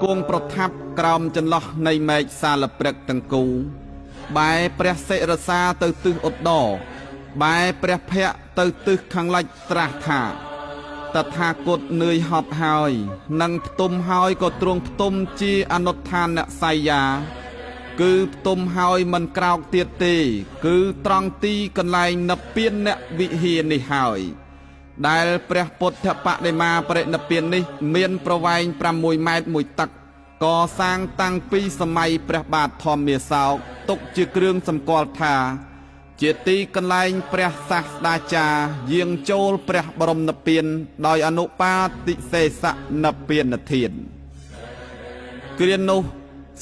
គង់ប្រថាប់ក្រោមចន្លោះនៃមេឃសាលព្រឹកទាំងគូបែរព្រះសិរសាទៅទិសឧត្តរបែរព្រះភ័ក្ត្រទៅទិសខាងលិចត្រាស់ថាតថាគតនឿយហត់ហើយនឹងផ្ទុំហើយក៏ទ្រង់ផ្ទុំជាអនុដ្ឋានស័យយាគឺផ្ទុំហើយមិនក្រោកទៀតទេគឺត្រង់ទីកន្លែងនិព្វានអ្នកវិហារនេះហើយដែលព្រះពុទ្ធបដិមាបរិនិព្វាននេះមានប្រវែង6ម៉ែត្រមួយតឹកកសាងតាំងពីសម័យព្រះបាទធម្មមាសោកទុកជាគ្រឿងសម្គាល់ថាជាទីកន្លែងព្រះសាស្តាចារ្យយាងចូលព្រះបរមនិព្វានដោយអនុបាទិសេសនិព្វានធានគ្រានោះ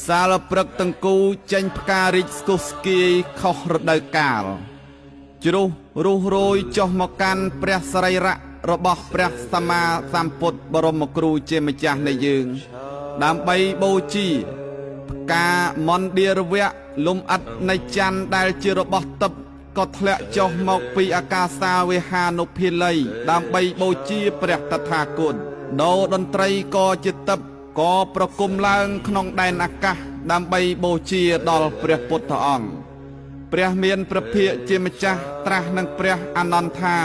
សាលព្រឹកទាំងគូចេញផ្ការីកស្គុះស្គាយខុសរដូវកាលជ្រុះរុះរយចុះមកកាន់ព្រះសរីរៈរបស់ព្រះសម្មាសម្ពុទ្ធបរមគ្រូជាម្ចាស់នៃយើងដើម្បីបូជាផ្កាមន្តិរវៈលំអិតនៃច័ន្ទដែលជារបស់ទិព្វក៏ធ្លាក់ចុះមកពីអាកាសាវិហានុភាល័យដើម្បីបូជាព្រះតថាគតដោតន្ត្រីក៏ជាទិព្វក៏ប្រគំឡើងក្នុងដែនអាកាសដើម្បីបូជាដល់ព្រះពុទ្ធអង្គព្រះមានព្រះភិក្ខជាម្ចាស់ត្រាស់នឹងព្រះអនន្តថា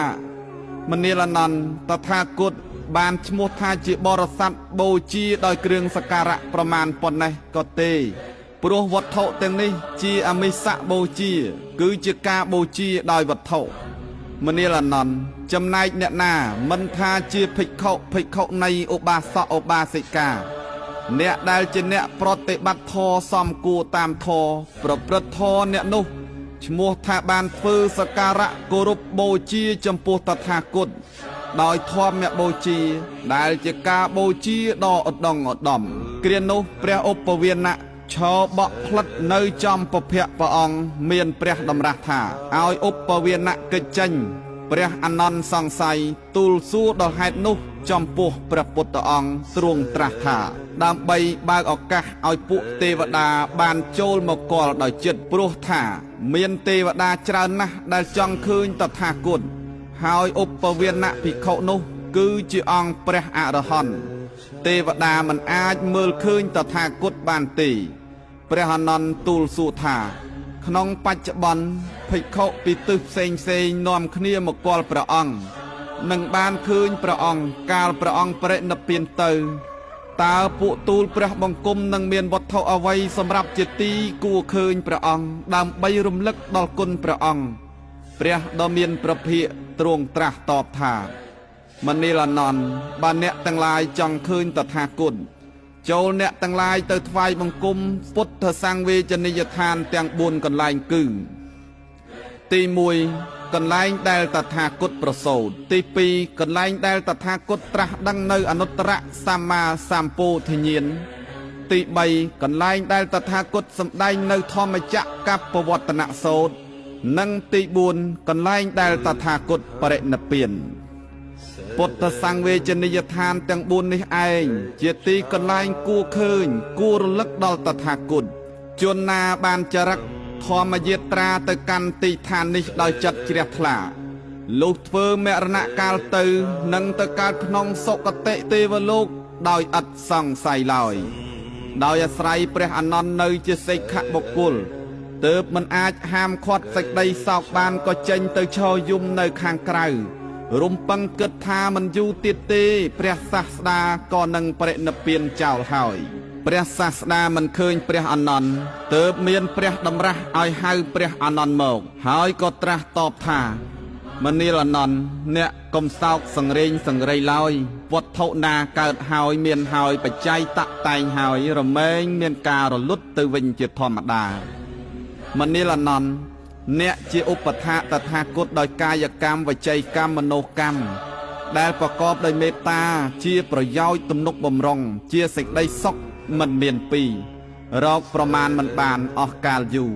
មនាលអនន្តតថាគតបានឈ្មោះថាជាបរិស័ទបូជាដោយគ្រឿងសក្ការៈប្រមាណប៉ុណ្ណេះក៏ទេព្រោះវត្ថុទាំងនេះជាអមិសបូជាគឺជាការបូជាដោយវត្ថុមនាលអនន្តចំណែកអ្នកណាមិនថាជាភិក្ខុនៃឧបាសកឧបាសិកាអ្នកដែលជាអ្នកប្រតិបត្តិធម៌សមគួរតាមធម៌ប្រព្រឹត្តធម៌អ្នកនោះឈ្មោះថាបានធ្វើសក្ការៈគោរពបូជាចំពោះតថាគតដោយធម្មបូជាដែលជាការបូជាដ៏ឧត្តមឧត្តមគ្រានោះព្រះឧបវាណៈឈរបក់ផ្លិតនៅចំពភៈព្រះអង្គមានព្រះតម្រាស់ថាឲ្យឧបវាណៈកិច្ចចេញព្រះអនន្តសង្ស័យទូលសួរដល់ហេតុនោះចំពោះព្រះពុទ្ធអង្គទ្រង់ត្រាស់ថាដើម្បីបើកឱកាសឲ្យពួកទេវតាបានចូលមកគាល់ដោយចិត្តព្រោះថាមានទេវតាច្រើនណាស់ដែលចង់ឃើញតថាគតហើយឧបវាណៈភិក្ខុនោះគឺជាអង្គព្រះអរហន្តទេវតាមិនអាចមើលឃើញតថាគតបានទេព្រះអនន្តទូលសួរថាក្នុងបច្ចុប្បន្នភិក្ខុពីទិសផ្សេងនាំគ្នាមកគាល់ព្រះអង្គនឹងបានឃើញព្រះអង្គកាលព្រះអង្គបរិនិព្វានទៅតើពួកទូលព្រះបង្គំនឹងមានវត្ថុអ្វីសម្រាប់ជាទីគួរឃើញព្រះអង្គដើម្បីរំលឹកដល់គុណព្រះអង្គព្រះដ៏មានព្រះភិក្ខទ្រង់ត្រាស់តបថាមនាលអនន្តបើអ្នកទាំងឡាយចង់ឃើញតថាគតចូលអ្នកទាំងឡាយទៅថ្វាយបង្គំពុទ្ធសង្វេជនីយដ្ឋានទាំង4កន្លែងគឺទី1កន្លែងដែលតថាគតប្រសូតទី2កន្លែងដែលតថាគតត្រាស់ដឹងនៅអនុត្តរសម្មាសម្ពោធិញ្ញាណទី3កន្លែងដែលតថាគតសម្ដែងនៅធម្មចក្រកបវត្តនសូត្រនិងទី4កន្លែងដែលតថាគតបរិនិព្វានពុទ្ធសង្វេជនីយដ្ឋានទាំង4នេះឯងជាទីកន្លែងគួរឃើញគួររលឹកដល់តថាគតជនណាបានចរិតធម្មយាត្រាទៅកាន់ទីឋាននេះដោយចិត្តជ្រះថ្លាលុះធ្វើមរណកាលទៅនឹងទៅកើតក្នុងសុគតិទេវលោកដោយឥតសង្ស័យឡើយដោយអាស្រ័យព្រះអនន្តនៅជាសិក្ខបុគ្គលទើបមិនអាចហាមឃាត់សេចក្តីសោកបានក៏ចេញទៅឈរយំនៅខាងក្រៅរំពឹងគិតថាមិនយូរទៀតទេព្រះសាស្តាក៏នឹងបរិនិព្វានចោលហើយព្រះសាស្តាមិនឃើញព្រះអនន្តទើបមានព្រះតម្រាស់ឲ្យហៅព្រះអនន្តមកហើយក៏ត្រាស់តបថាមនាលអនន្តអ្នកកុំសោកសង្រេងសង្រៃឡើយវត្ថុណាកើតហើយមានហើយបច្ច័យតតែងហើយរមែងមានការរលត់ទៅវិញជាធម្មតាមនាលអនន្តអ្នកជាឧបថាតថាគតដោយកាយកម្មវចីកម្មមនោកម្មដែលប្រកបដោយមេត្តាជាប្រយោជន៍ទំនុកបំរុងជាសេចក្តីសុខមិនមានពីររកប្រមាណមិនបានអស់កាលយូរ